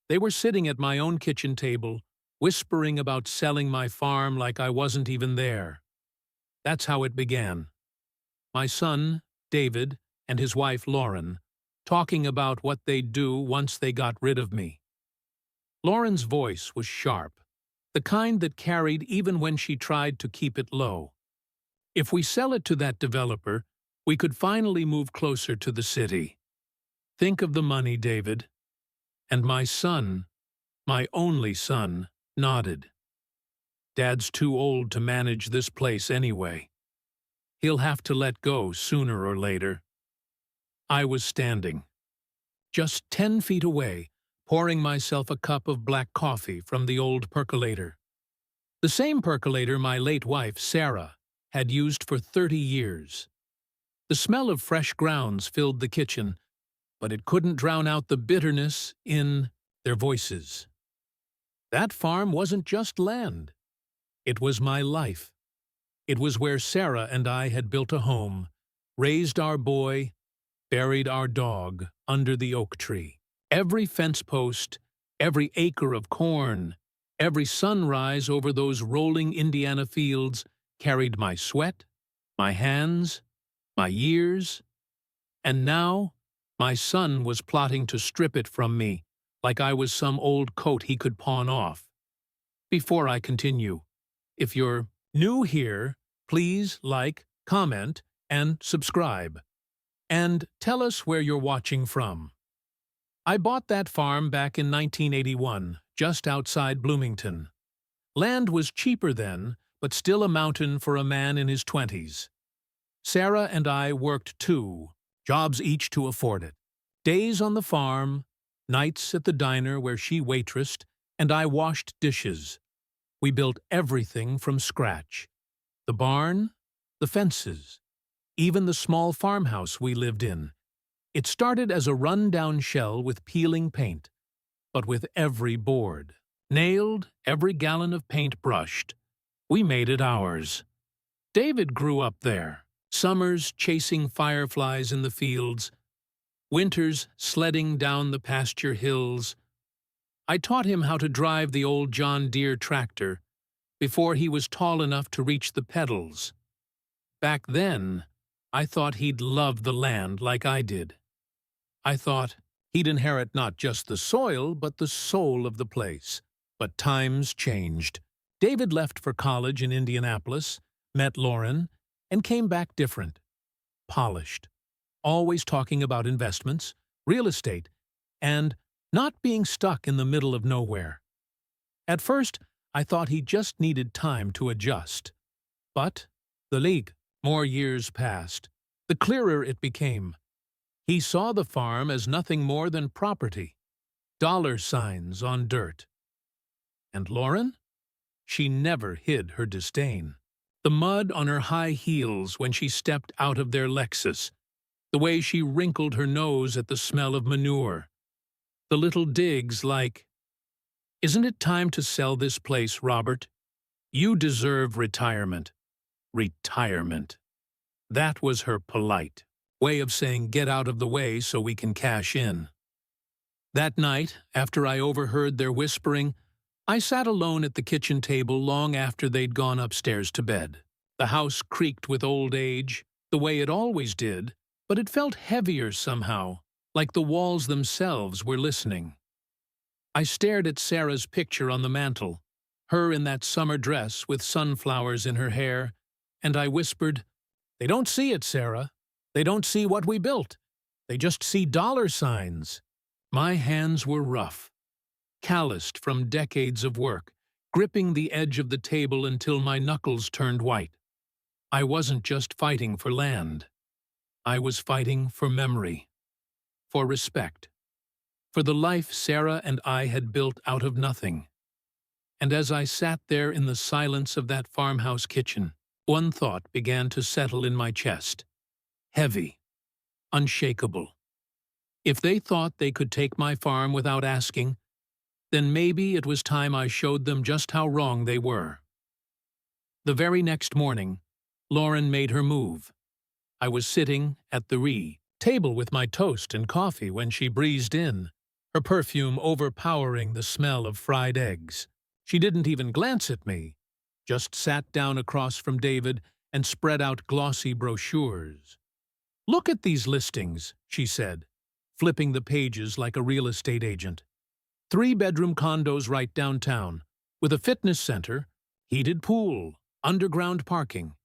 They were sitting at my own kitchen table, whispering about selling my farm like I wasn't even there. That's how it began. My son, David, and his wife, Lauren, talking about what they'd do once they got rid of me. Lauren's voice was sharp, the kind that carried even when she tried to keep it low. If we sell it to that developer, we could finally move closer to the city. Think of the money, David. And my son, my only son, nodded. Dad's too old to manage this place anyway. He'll have to let go sooner or later. I was standing, just 10 feet away, pouring myself a cup of black coffee from the old percolator. The same percolator my late wife, Sarah, had used for 30 years. The smell of fresh grounds filled the kitchen, but it couldn't drown out the bitterness in their voices. That farm wasn't just land. It was my life. It was where Sarah and I had built a home, raised our boy, buried our dog under the oak tree. Every fence post, every acre of corn, every sunrise over those rolling Indiana fields carried my sweat, my hands, my years, and now my son was plotting to strip it from me like I was some old coat he could pawn off. Before I continue, if you're new here, please like, comment, and subscribe. And tell us where you're watching from. I bought that farm back in 1981, just outside Bloomington. Land was cheaper then, but still a mountain for a man in his 20s. Sarah and I worked 2 jobs each to afford it. Days on the farm, nights at the diner where she waitressed and I washed dishes. We built everything from scratch. The barn, the fences, even the small farmhouse we lived in. It started as a run-down shell with peeling paint, but with every board nailed, every gallon of paint brushed. We made it ours. David grew up there, summers chasing fireflies in the fields, winters sledding down the pasture hills. I taught him how to drive the old John Deere tractor before he was tall enough to reach the pedals. Back then, I thought he'd love the land like I did. I thought he'd inherit not just the soil, but the soul of the place. But times changed. David left for college in Indianapolis, met Lauren, and came back different. Polished. Always talking about investments, real estate, and not being stuck in the middle of nowhere. At first, I thought he just needed time to adjust. But more years passed, the clearer it became. He saw the farm as nothing more than property, dollar signs on dirt. And Lauren? She never hid her disdain. The mud on her high heels when she stepped out of their Lexus, the way she wrinkled her nose at the smell of manure, the little digs like, "Isn't it time to sell this place, Robert? You deserve retirement." Retirement. That was her polite way of saying get out of the way so we can cash in. That night, after I overheard their whispering, I sat alone at the kitchen table long after they'd gone upstairs to bed. The house creaked with old age, the way it always did, but it felt heavier somehow, like the walls themselves were listening. I stared at Sarah's picture on the mantel, her in that summer dress with sunflowers in her hair, and I whispered, "They don't see it, Sarah. They don't see what we built. They just see dollar signs." My hands were rough, calloused from decades of work, gripping the edge of the table until my knuckles turned white. I wasn't just fighting for land. I was fighting for memory, for respect, for the life Sarah and I had built out of nothing. And as I sat there in the silence of that farmhouse kitchen, one thought began to settle in my chest. Heavy, unshakable. If they thought they could take my farm without asking, then maybe it was time I showed them just how wrong they were. The very next morning, Lauren made her move. I was sitting at the table with my toast and coffee when she breezed in, her perfume overpowering the smell of fried eggs. She didn't even glance at me, just sat down across from David and spread out glossy brochures. "Look at these listings," she said, flipping the pages like a real estate agent. 3-bedroom condos right downtown, with a fitness center, heated pool, underground parking.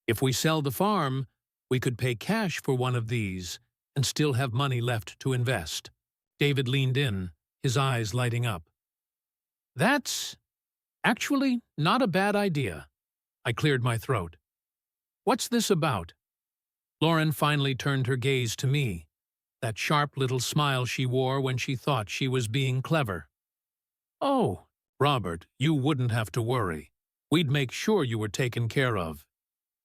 If we sell the farm, we could pay cash for one of these and still have money left to invest. David leaned in, his eyes lighting up. "That's actually not a bad idea." I cleared my throat. "What's this about?" Lauren finally turned her gaze to me, that sharp little smile she wore when she thought she was being clever. "Oh, Robert, you wouldn't have to worry. We'd make sure you were taken care of.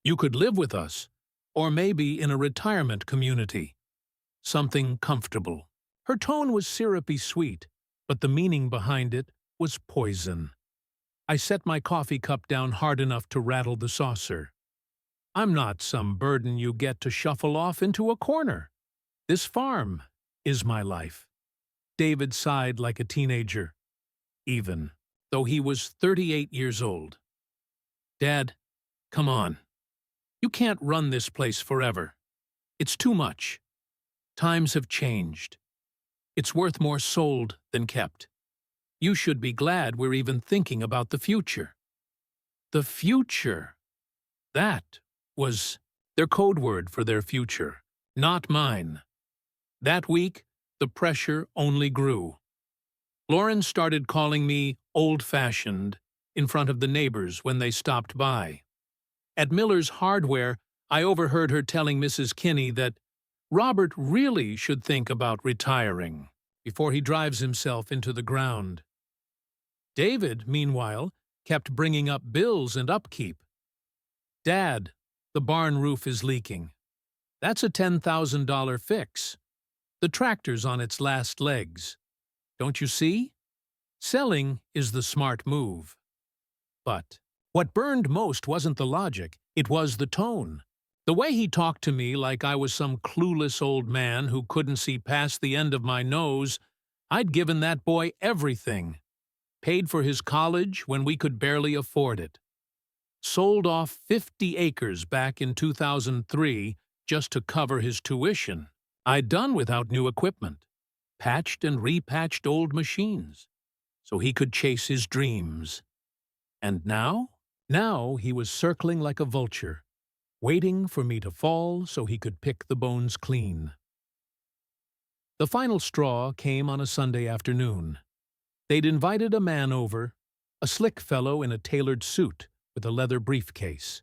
You could live with us, or maybe in a retirement community. Something comfortable." Her tone was syrupy sweet, but the meaning behind it was poison. I set my coffee cup down hard enough to rattle the saucer. "I'm not some burden you get to shuffle off into a corner. This farm is my life." David sighed like a teenager, even though he was 38 years old. "Dad, come on. You can't run this place forever. It's too much. Times have changed. It's worth more sold than kept. You should be glad we're even thinking about the future." The future. That was their code word for their future, not mine. That week, the pressure only grew. Lauren started calling me old-fashioned in front of the neighbors when they stopped by. At Miller's Hardware, I overheard her telling Mrs. Kinney that Robert really should think about retiring before he drives himself into the ground. David, meanwhile, kept bringing up bills and upkeep. "Dad, the barn roof is leaking. That's a $10,000 fix. The tractor's on its last legs. Don't you see? Selling is the smart move." But what burned most wasn't the logic, it was the tone. The way he talked to me like I was some clueless old man who couldn't see past the end of my nose. I'd given that boy everything. Paid for his college when we could barely afford it. Sold off 50 acres back in 2003 just to cover his tuition. I'd done without new equipment. Patched and repatched old machines, so he could chase his dreams. And now? Now he was circling like a vulture, waiting for me to fall so he could pick the bones clean. The final straw came on a Sunday afternoon. They'd invited a man over, a slick fellow in a tailored suit with a leather briefcase.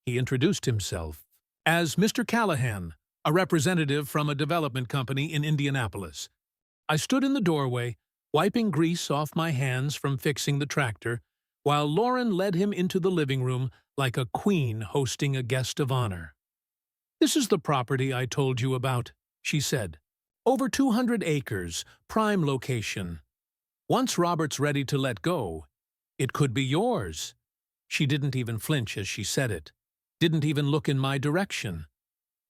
He introduced himself as Mr. Callahan, a representative from a development company in Indianapolis. I stood in the doorway, wiping grease off my hands from fixing the tractor, while Lauren led him into the living room like a queen hosting a guest of honor. "This is the property I told you about," she said. "Over 200 acres, prime location. Once Robert's ready to let go, it could be yours." She didn't even flinch as she said it, didn't even look in my direction,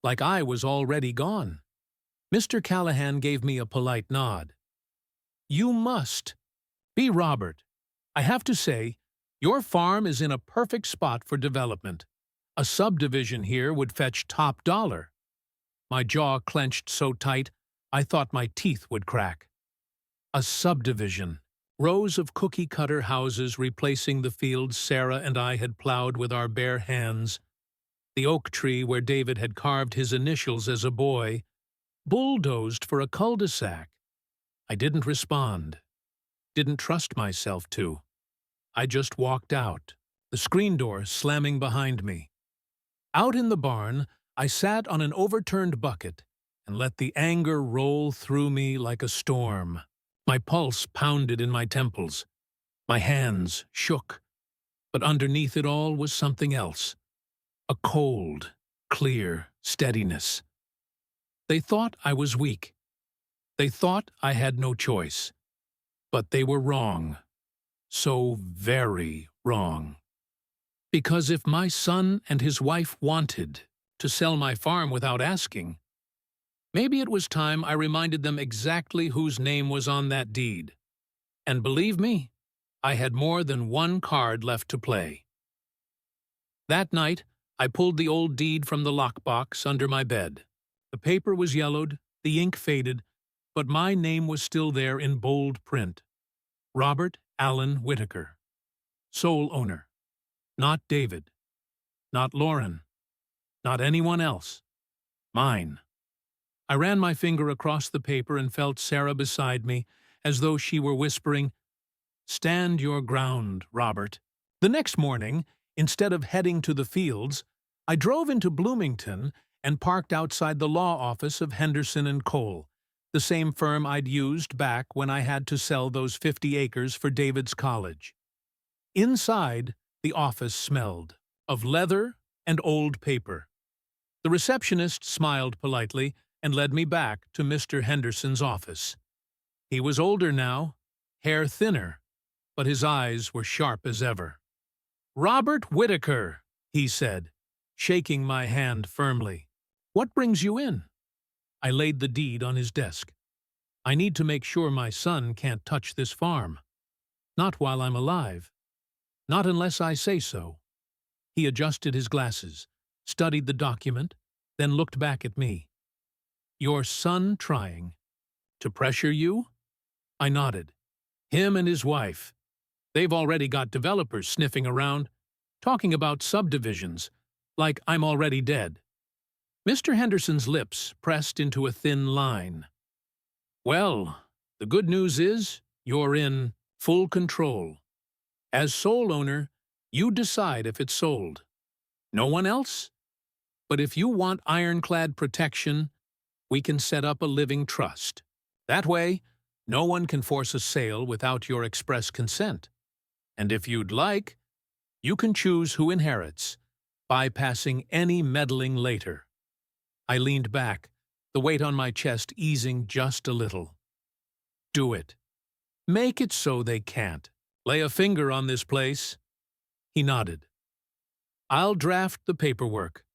like I was already gone. Mr. Callahan gave me a polite nod. "You must be Robert. I have to say, your farm is in a perfect spot for development. A subdivision here would fetch top dollar." My jaw clenched so tight, I thought my teeth would crack. A subdivision. Rows of cookie-cutter houses replacing the fields Sarah and I had plowed with our bare hands. The oak tree where David had carved his initials as a boy, bulldozed for a cul-de-sac. I didn't respond. Didn't trust myself to. I just walked out, the screen door slamming behind me. Out in the barn, I sat on an overturned bucket and let the anger roll through me like a storm. My pulse pounded in my temples. My hands shook. But underneath it all was something else. A cold, clear steadiness. They thought I was weak. They thought I had no choice. But they were wrong. So very wrong. Because if my son and his wife wanted to sell my farm without asking, Maybe it was time I reminded them exactly whose name was on that deed. And believe me, I had more than one card left to play. That night, I pulled the old deed from the lockbox under my bed. The paper was yellowed, the ink faded, but my name was still there in bold print. Robert Allen Whitaker. Sole owner. Not David. Not Lauren. Not anyone else. Mine. I ran my finger across the paper and felt Sarah beside me, as though she were whispering, "Stand your ground, Robert." The next morning, instead of heading to the fields, I drove into Bloomington and parked outside the law office of Henderson and Cole, the same firm I'd used back when I had to sell those 50 acres for David's college. Inside, the office smelled of leather and old paper. The receptionist smiled politely and led me back to Mr. Henderson's office. He was older now, hair thinner, but his eyes were sharp as ever. "Robert Whitaker," he said, shaking my hand firmly. "What brings you in?" I laid the deed on his desk. "I need to make sure my son can't touch this farm. Not while I'm alive. Not unless I say so." He adjusted his glasses, studied the document, then looked back at me. "Your son trying to pressure you?" I nodded. "Him and his wife. They've already got developers sniffing around, talking about subdivisions, like I'm already dead." Mr. Henderson's lips pressed into a thin line. "Well, the good news is you're in full control. As sole owner, you decide if it's sold. No one else? But if you want ironclad protection, we can set up a living trust. That way, no one can force a sale without your express consent. And if you'd like, you can choose who inherits, bypassing any meddling later." I leaned back, the weight on my chest easing just a little. "Do it. Make it so they can't. Lay a finger on this place." He nodded. "I'll draft the paperwork.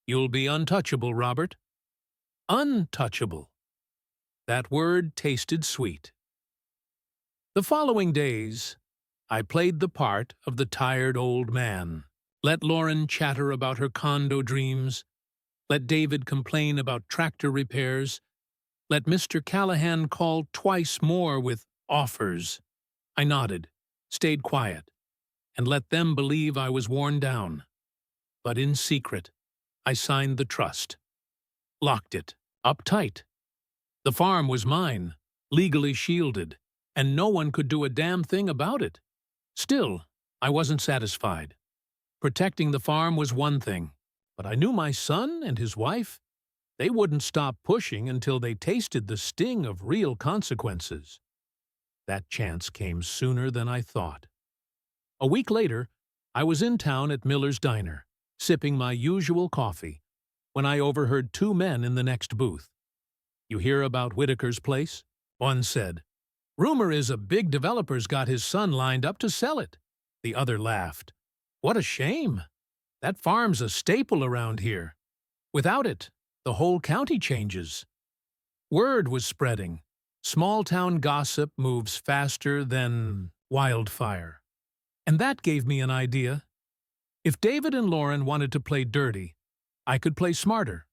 You'll be untouchable, Robert." Untouchable. That word tasted sweet. The following days, I played the part of the tired old man. Let Lauren chatter about her condo dreams. Let David complain about tractor repairs. Let Mr. Callahan call twice more with offers. I nodded, stayed quiet, and let them believe I was worn down. But in secret, I signed the trust. Locked it, up tight. The farm was mine, legally shielded, and no one could do a damn thing about it. Still, I wasn't satisfied. Protecting the farm was one thing, but I knew my son and his wife. They wouldn't stop pushing until they tasted the sting of real consequences. That chance came sooner than I thought. A week later, I was in town at Miller's Diner, sipping my usual coffee, when I overheard two men in the next booth. "You hear about Whitaker's place?" One said. "Rumor is a big developer's got his son lined up to sell it." The other laughed. "What a shame. That farm's a staple around here. Without it, the whole county changes." Word was spreading. Small-town gossip moves faster than wildfire. And that gave me an idea. If David and Lauren wanted to play dirty, I could play smarter.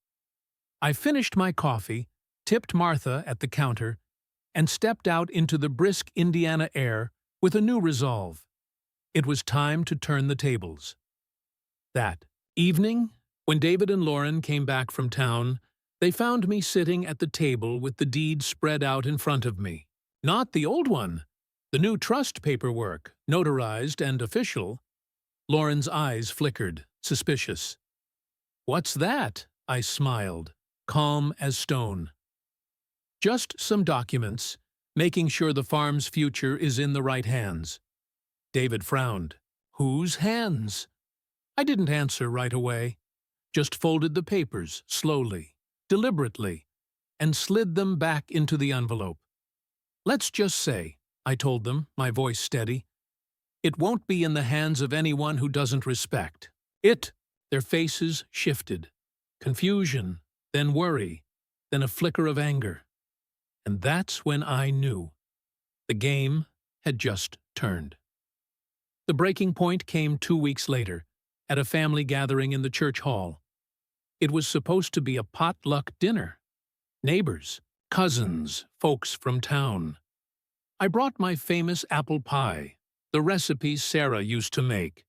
I finished my coffee, tipped Martha at the counter, and stepped out into the brisk Indiana air with a new resolve. It was time to turn the tables. That evening, when David and Lauren came back from town, they found me sitting at the table with the deed spread out in front of me. Not the old one, the new trust paperwork, notarized and official. Lauren's eyes flickered, suspicious. "What's that?" I smiled, calm as stone. "Just some documents, making sure the farm's future is in the right hands." David frowned. "Whose hands?" I didn't answer right away, just folded the papers slowly, deliberately, and slid them back into the envelope. "Let's just say," I told them, my voice steady, "it won't be in the hands of anyone who doesn't respect it." Their faces shifted. Confusion, then worry. then a flicker of anger. And that's when I knew. The game had just turned. The breaking point came 2 weeks later, at a family gathering in the church hall. It was supposed to be a potluck dinner. Neighbors, cousins, folks from town. I brought my famous apple pie, the recipe Sarah used to make.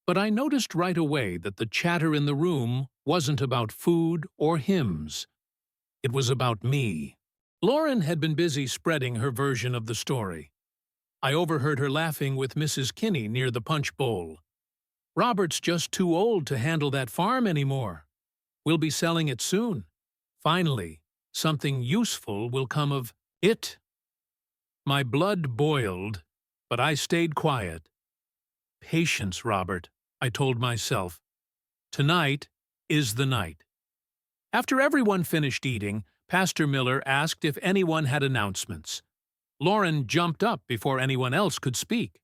But I noticed right away that the chatter in the room wasn't about food or hymns. It was about me. Lauren had been busy spreading her version of the story. I overheard her laughing with Mrs. Kinney near the punch bowl. "Robert's just too old to handle that farm anymore. We'll be selling it soon. Finally, something useful will come of it." My blood boiled, but I stayed quiet. "Patience, Robert," I told myself. "Tonight is the night." After everyone finished eating, Pastor Miller asked if anyone had announcements. Lauren jumped up before anyone else could speak.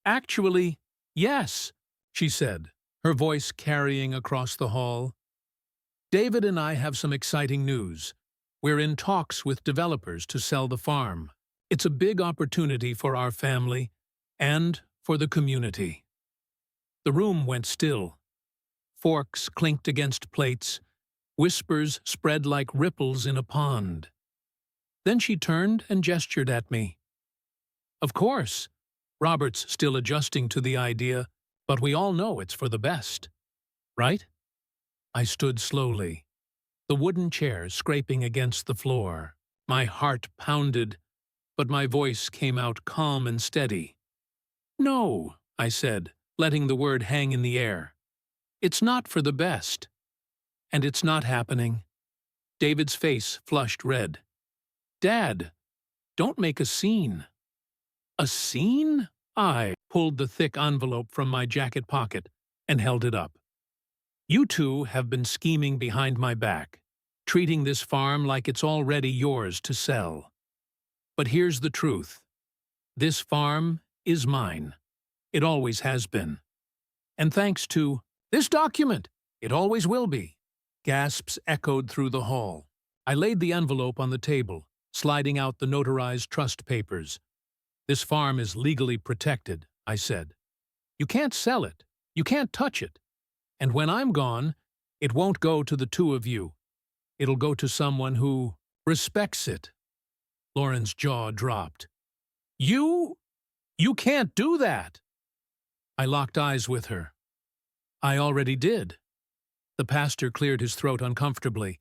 "Actually, yes," she said, her voice carrying across the hall. "David and I have some exciting news. We're in talks with developers to sell the farm. It's a big opportunity for our family and for the community." The room went still. Forks clinked against plates. Whispers spread like ripples in a pond. Then she turned and gestured at me. "Of course, Robert's still adjusting to the idea, but we all know it's for the best. Right?" I stood slowly, the wooden chair scraping against the floor. My heart pounded, but my voice came out calm and steady. "No," I said, letting the word hang in the air. "It's not for the best. And it's not happening." David's face flushed red. "Dad, don't make a scene." "A scene?" I pulled the thick envelope from my jacket pocket and held it up. "You two have been scheming behind my back, treating this farm like it's already yours to sell. But here's the truth. This farm is mine. It always has been. And thanks to this document, it always will be." Gasps echoed through the hall. I laid the envelope on the table, sliding out the notarized trust papers. "This farm is legally protected," I said. "You can't sell it. You can't touch it. And when I'm gone, it won't go to the two of you. It'll go to someone who respects it." Lauren's jaw dropped. You can't do that." I locked eyes with her. "I already did." The pastor cleared his throat uncomfortably,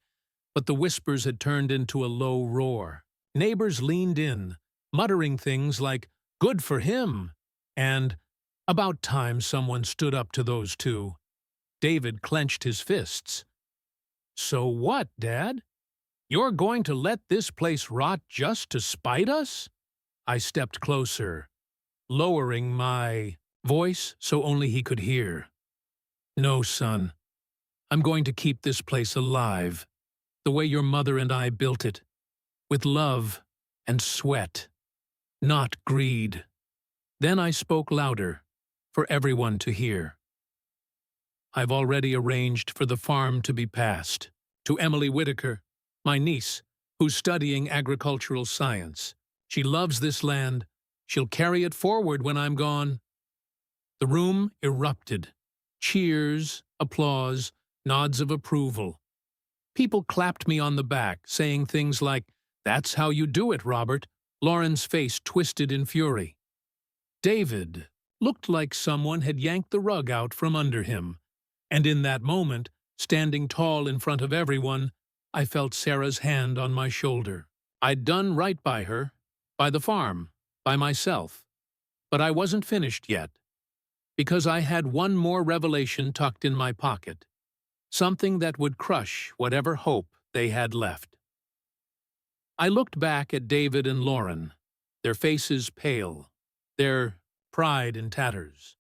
but the whispers had turned into a low roar. Neighbors leaned in, muttering things like, "Good for him," and "About time someone stood up to those two." David clenched his fists. "So what, Dad? You're going to let this place rot just to spite us?" I stepped closer, lowering my voice so only he could hear. "No, son. I'm going to keep this place alive, the way your mother and I built it, with love and sweat, not greed." Then I spoke louder, for everyone to hear. "I've already arranged for the farm to be passed to Emily Whitaker, my niece, who's studying agricultural science. She loves this land. She'll carry it forward when I'm gone." The room erupted. Cheers, applause, nods of approval. People clapped me on the back, saying things like, "That's how you do it, Robert." Lauren's face twisted in fury. David looked like someone had yanked the rug out from under him, and in that moment, standing tall in front of everyone, I felt Sarah's hand on my shoulder. I'd done right by her, by the farm, by myself. But I wasn't finished yet, because I had one more revelation tucked in my pocket. Something that would crush whatever hope they had left. I looked back at David and Lauren, their faces pale, their pride in tatters.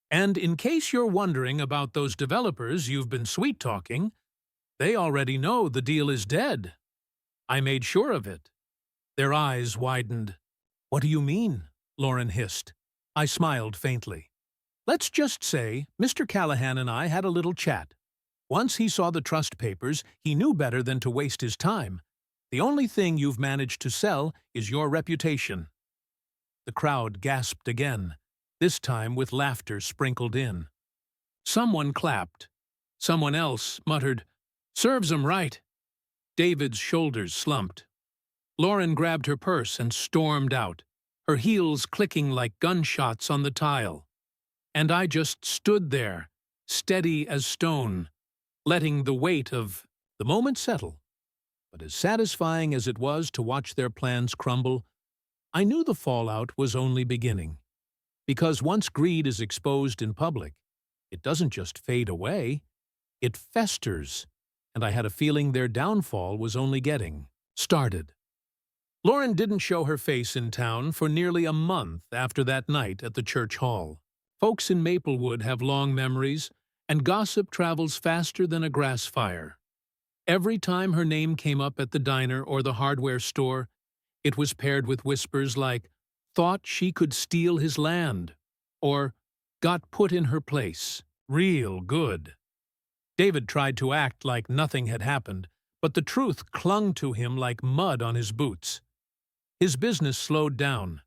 And in case you're wondering about those developers you've been sweet-talking, they already know the deal is dead. I made sure of it. Their eyes widened. "What do you mean?" Lauren hissed. I smiled faintly. "Let's just say Mr. Callahan and I had a little chat. Once he saw the trust papers, he knew better than to waste his time. The only thing you've managed to sell is your reputation. The crowd gasped again, this time with laughter sprinkled in. Someone clapped. Someone else muttered, "Serves 'em right." David's shoulders slumped. Lauren grabbed her purse and stormed out, her heels clicking like gunshots on the tile. And I just stood there, steady as stone, letting the weight of the moment settle. But as satisfying as it was to watch their plans crumble, I knew the fallout was only beginning. Because once greed is exposed in public, it doesn't just fade away, it festers, and I had a feeling their downfall was only getting started. Lauren didn't show her face in town for nearly a month after that night at the church hall. Folks in Maplewood have long memories, and gossip travels faster than a grass fire. Every time her name came up at the diner or the hardware store, it was paired with whispers like, "Thought she could steal his land," or "Got put in her place. Real good." David tried to act like nothing had happened, but the truth clung to him like mud on his boots. His business slowed down.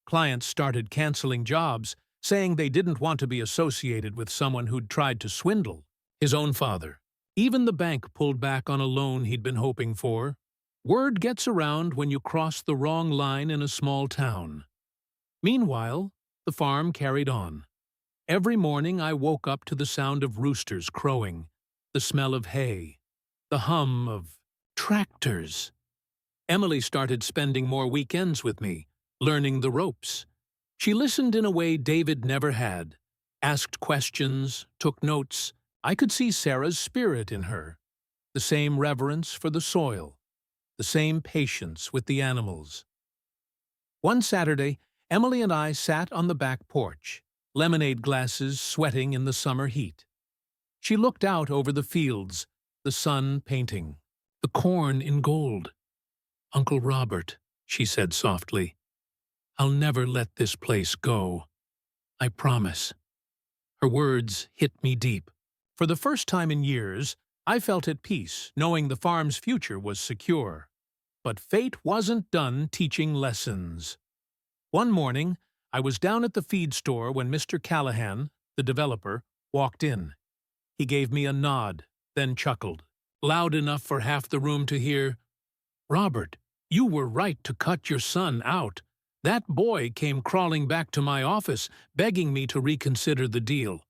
Clients started canceling jobs, saying they didn't want to be associated with someone who'd tried to swindle his own father. Even the bank pulled back on a loan he'd been hoping for. Word gets around when you cross the wrong line in a small town. Meanwhile, the farm carried on. Every morning I woke up to the sound of roosters crowing, the smell of hay, the hum of tractors. Emily started spending more weekends with me, learning the ropes. She listened in a way David never had, asked questions, took notes. I could see Sarah's spirit in her, the same reverence for the soil, the same patience with the animals. One Saturday, Emily and I sat on the back porch, lemonade glasses sweating in the summer heat. She looked out over the fields, the sun painting, the corn in gold. "Uncle Robert," she said softly, "I'll never let this place go. I promise." Her words hit me deep. For the first time in years, I felt at peace, knowing the farm's future was secure. But fate wasn't done teaching lessons. One morning, I was down at the feed store when Mr. Callahan, the developer, walked in. He gave me a nod, then chuckled, loud enough for half the room to hear, "Robert, you were right to cut your son out. That boy came crawling back to my office, begging me to reconsider the deal.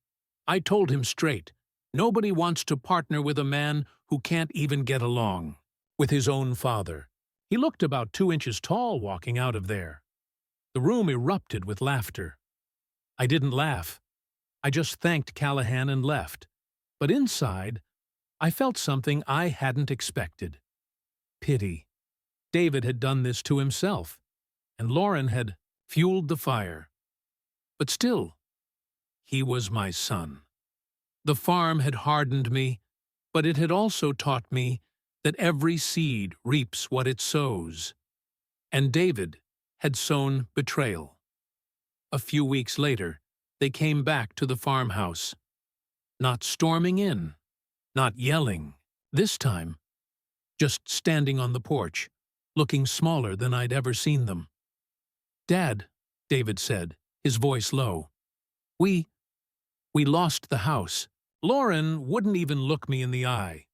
I told him straight, nobody wants to partner with a man who can't even get along with his own father." He looked about 2 inches tall walking out of there. The room erupted with laughter. I didn't laugh. I just thanked Callahan and left. But inside, I felt something I hadn't expected. Pity. David had done this to himself, and Lauren had fueled the fire. But still, he was my son. The farm had hardened me, but it had also taught me that every seed reaps what it sows. And David had sown betrayal. A few weeks later, they came back to the farmhouse. Not storming in, not yelling, this time, just standing on the porch, looking smaller than I'd ever seen them. "Dad," David said, his voice low, We lost the house." Lauren wouldn't even look me in the eye.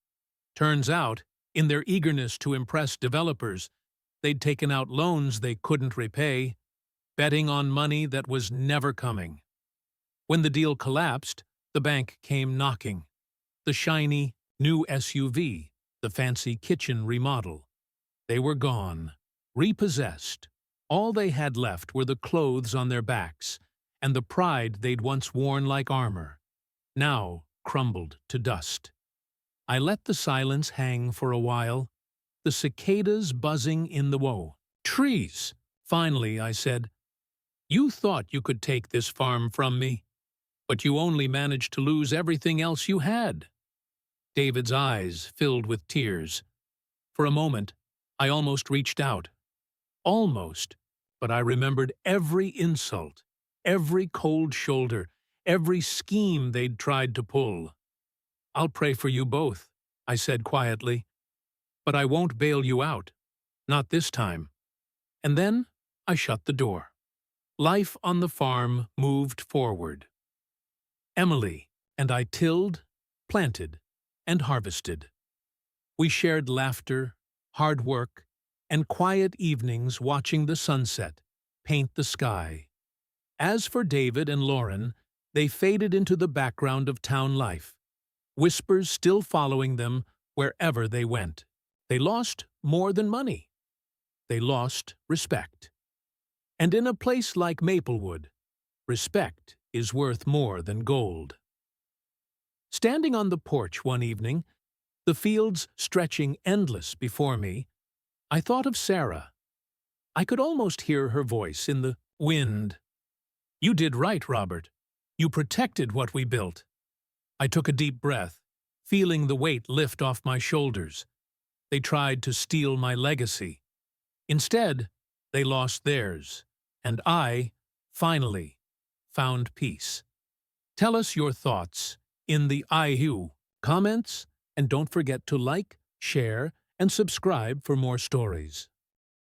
Turns out, in their eagerness to impress developers, they'd taken out loans they couldn't repay, betting on money that was never coming. When the deal collapsed, the bank came knocking. The shiny, new SUV, the fancy kitchen remodel. They were gone, repossessed. All they had left were the clothes on their backs, and the pride they'd once worn like armor, now crumbled to dust. I let the silence hang for a while, the cicadas buzzing in the woe. "Trees," finally I said. "You thought you could take this farm from me, but you only managed to lose everything else you had." David's eyes filled with tears. For a moment, I almost reached out. Almost, but I remembered every insult, every cold shoulder, every scheme they'd tried to pull. I'll pray for you both, I said quietly, but I won't bail you out. Not this time. And then I shut the door. Life on the farm moved forward. Emily and I tilled, planted, and harvested. We shared laughter, hard work, and quiet evenings watching the sunset paint the sky. As for David and Lauren, they faded into the background of town life, whispers still following them wherever they went. They lost more than money. They lost respect. And in a place like Maplewood, respect is worth more than gold. Standing on the porch one evening, the fields stretching endless before me, I thought of Sarah. I could almost hear her voice in the wind. "You did right, Robert. You protected what we built." I took a deep breath, feeling the weight lift off my shoulders. They tried to steal my legacy. Instead, they lost theirs, and I, finally, found peace. Tell us your thoughts in the IU comments, and don't forget to like, share, and subscribe for more stories.